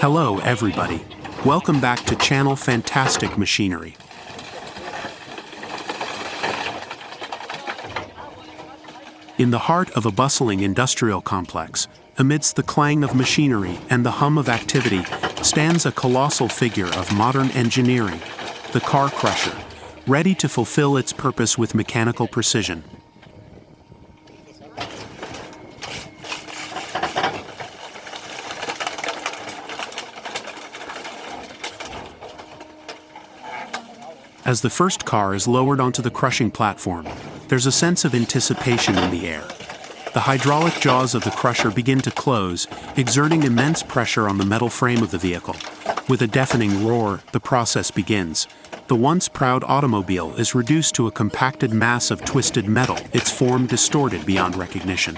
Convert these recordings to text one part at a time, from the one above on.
Hello everybody, welcome back to channel Fantastic Machinery. In the heart of a bustling industrial complex, amidst the clang of machinery and the hum of activity, stands a colossal figure of modern engineering, the car crusher, ready to fulfill its purpose with mechanical precision. As the first car is lowered onto the crushing platform, there's a sense of anticipation in the air. The hydraulic jaws of the crusher begin to close, exerting immense pressure on the metal frame of the vehicle. With a deafening roar, the process begins. The once proud automobile is reduced to a compacted mass of twisted metal, its form distorted beyond recognition.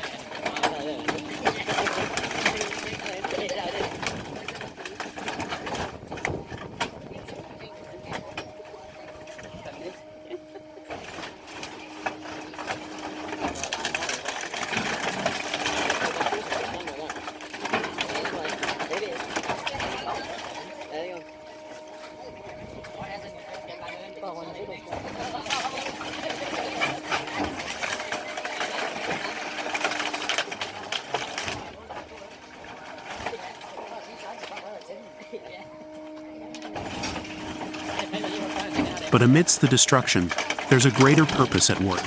But amidst the destruction, there's a greater purpose at work.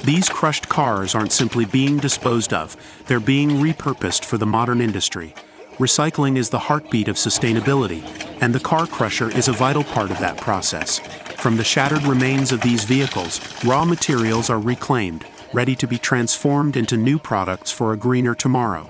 These crushed cars aren't simply being disposed of, they're being repurposed for the modern industry. Recycling is the heartbeat of sustainability, and the car crusher is a vital part of that process. From the shattered remains of these vehicles, raw materials are reclaimed, ready to be transformed into new products for a greener tomorrow.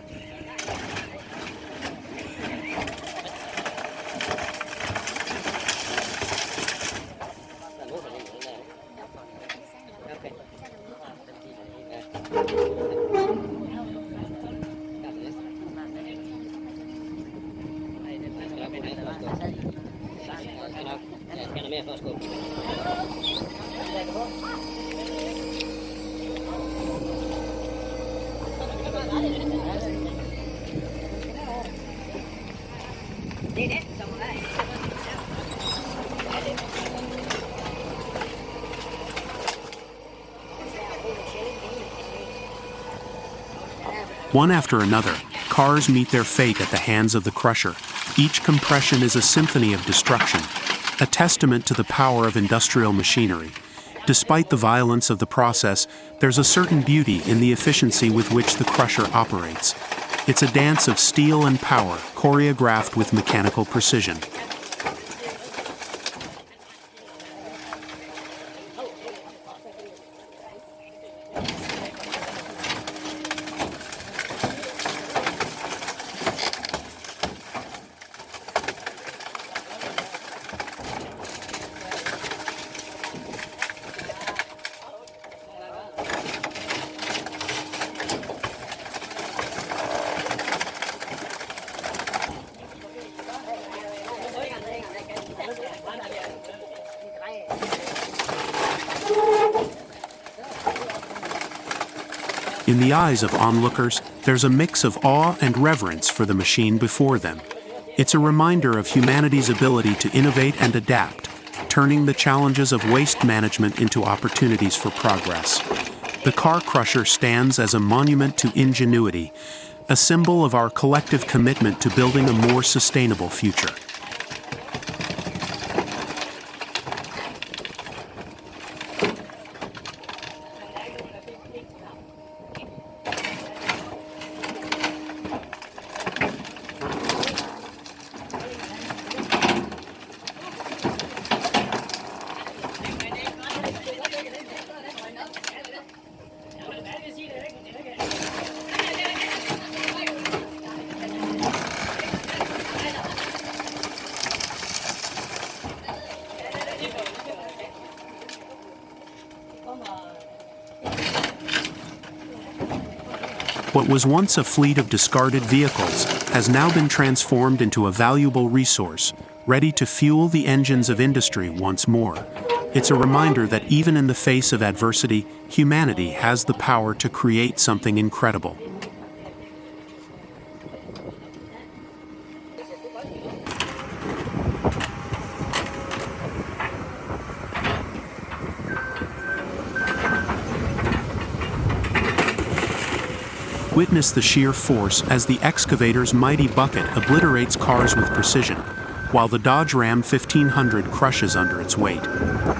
One after another, cars meet their fate at the hands of the crusher. Each compression is a symphony of destruction, a testament to the power of industrial machinery. Despite the violence of the process, there's a certain beauty in the efficiency with which the crusher operates. It's a dance of steel and power, choreographed with mechanical precision. In the eyes of onlookers, there's a mix of awe and reverence for the machine before them. It's a reminder of humanity's ability to innovate and adapt, turning the challenges of waste management into opportunities for progress. The car crusher stands as a monument to ingenuity, a symbol of our collective commitment to building a more sustainable future. What was once a fleet of discarded vehicles has now been transformed into a valuable resource, ready to fuel the engines of industry once more. It's a reminder that even in the face of adversity, humanity has the power to create something incredible. Witness the sheer force as the excavator's mighty bucket obliterates cars with precision, while the Dodge Ram 1500 crushes under its weight.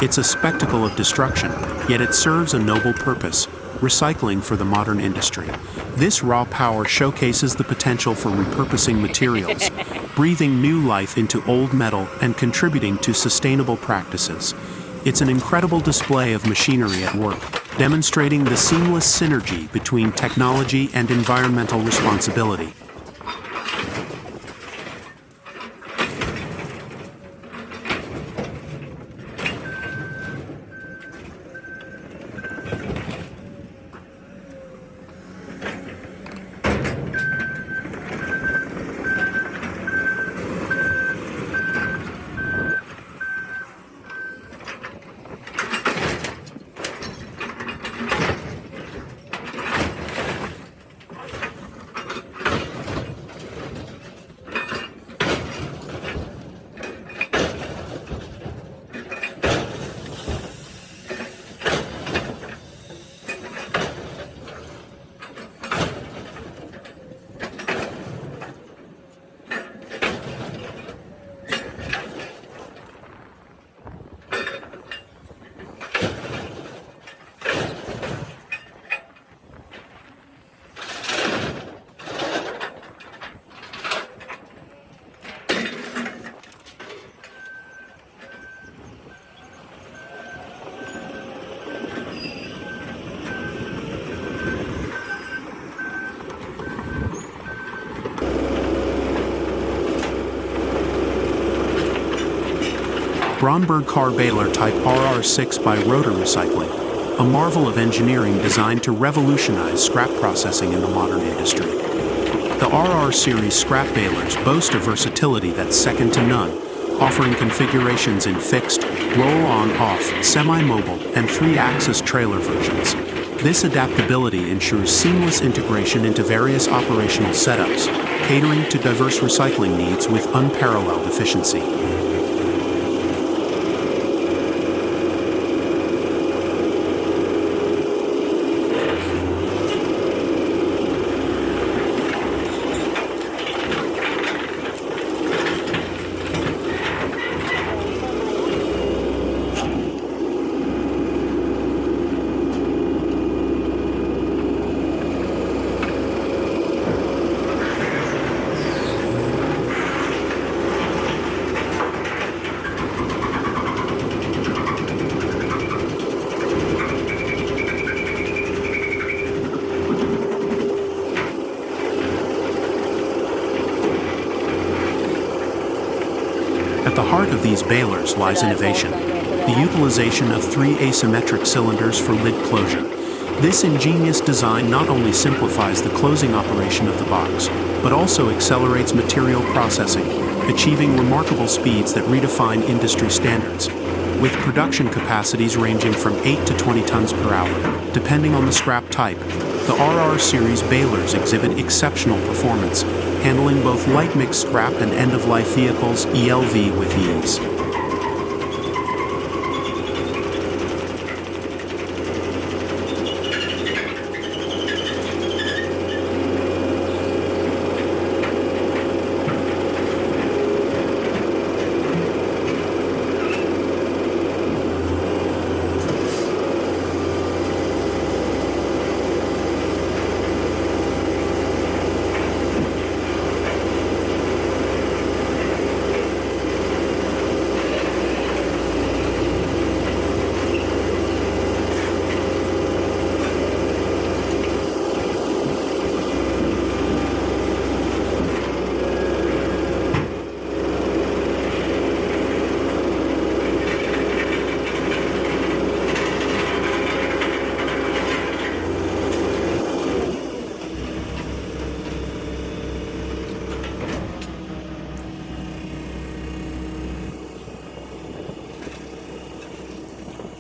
It's a spectacle of destruction, yet it serves a noble purpose: recycling for the modern industry. This raw power showcases the potential for repurposing materials, breathing new life into old metal and contributing to sustainable practices. It's an incredible display of machinery at work, demonstrating the seamless synergy between technology and environmental responsibility. Bronberg car baler type RR6 by Rotor Recycling, a marvel of engineering designed to revolutionize scrap processing in the modern industry. The RR series scrap balers boast a versatility that's second to none, offering configurations in fixed, roll-on-off, semi-mobile, and 3-axis trailer versions. This adaptability ensures seamless integration into various operational setups, catering to diverse recycling needs with unparalleled efficiency. At the heart of these balers lies innovation, the utilization of 3 asymmetric cylinders for lid closure. This ingenious design not only simplifies the closing operation of the box, but also accelerates material processing, achieving remarkable speeds that redefine industry standards. With production capacities ranging from 8 to 20 tons per hour, depending on the scrap type, the RR series balers exhibit exceptional performance, handling both light mix scrap and end-of-life vehicles (ELV) with ease.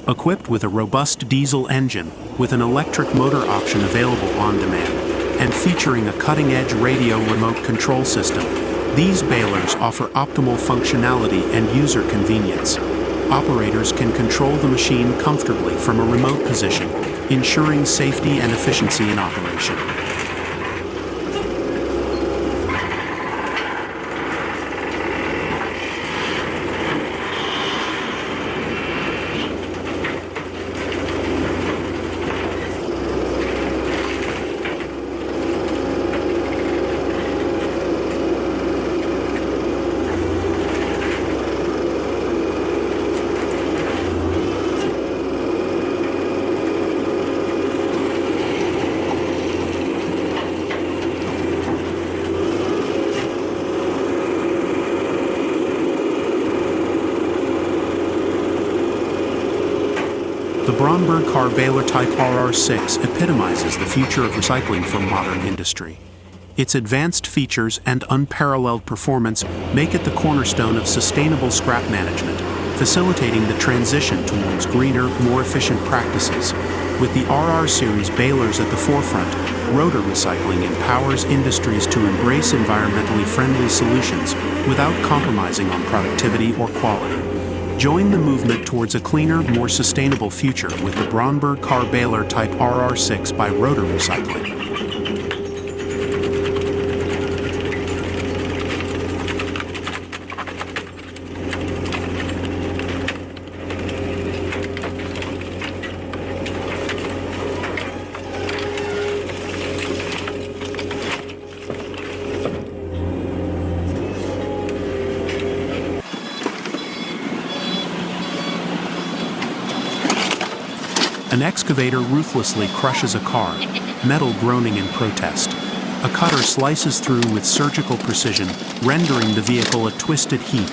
Equipped with a robust diesel engine with an electric motor option available on demand, and featuring a cutting-edge radio remote control system, these balers offer optimal functionality and user convenience. Operators can control the machine comfortably from a remote position, ensuring safety and efficiency in operation. Bronberg car baler type RR6 epitomizes the future of recycling for modern industry. Its advanced features and unparalleled performance make it the cornerstone of sustainable scrap management, facilitating the transition towards greener, more efficient practices. With the RR series balers at the forefront, rotor recycling empowers industries to embrace environmentally friendly solutions without compromising on productivity or quality. Join the movement towards a cleaner, more sustainable future with the Bronberg car baler type RR6 by Rotor Recycling. An excavator ruthlessly crushes a car, metal groaning in protest. A cutter slices through with surgical precision, rendering the vehicle a twisted heap.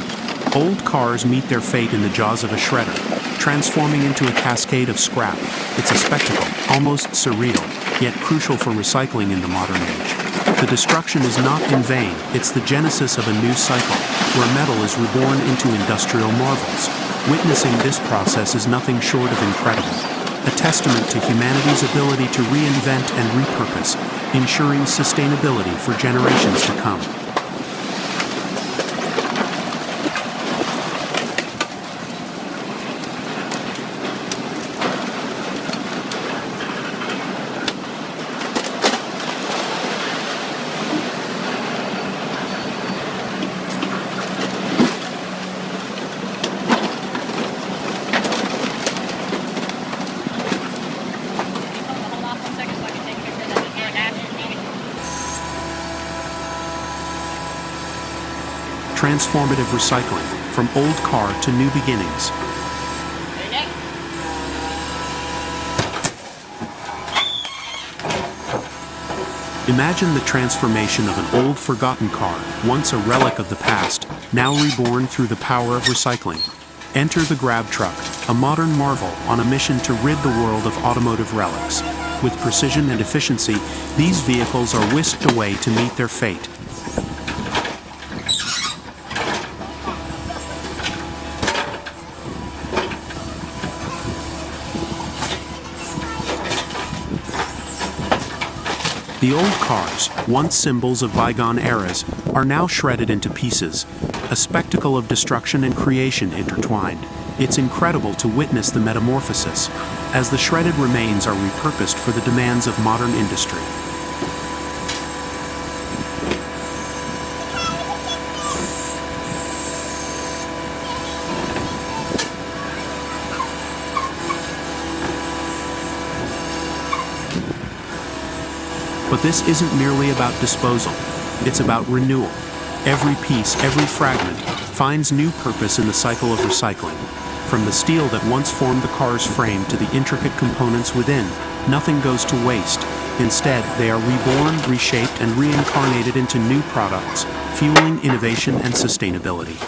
Old cars meet their fate in the jaws of a shredder, transforming into a cascade of scrap. It's a spectacle, almost surreal, yet crucial for recycling in the modern age. The destruction is not in vain, it's the genesis of a new cycle, where metal is reborn into industrial marvels. Witnessing this process is nothing short of incredible. A testament to humanity's ability to reinvent and repurpose, ensuring sustainability for generations to come. Transformative recycling, from old car to new beginnings. Imagine the transformation of an old forgotten car, once a relic of the past, now reborn through the power of recycling. Enter the grab truck, a modern marvel on a mission to rid the world of automotive relics. With precision and efficiency, these vehicles are whisked away to meet their fate. The old cars, once symbols of bygone eras, are now shredded into pieces, a spectacle of destruction and creation intertwined. It's incredible to witness the metamorphosis, as the shredded remains are repurposed for the demands of modern industry. But this isn't merely about disposal, it's about renewal. Every piece, every fragment, finds new purpose in the cycle of recycling. From the steel that once formed the car's frame to the intricate components within, nothing goes to waste. Instead, they are reborn, reshaped, and reincarnated into new products, fueling innovation and sustainability.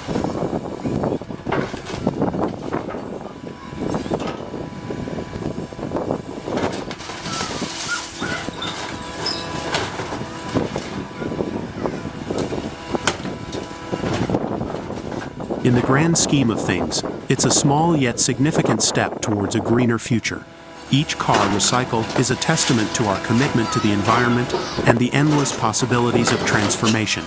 In the grand scheme of things, it's a small yet significant step towards a greener future. Each car recycled is a testament to our commitment to the environment and the endless possibilities of transformation.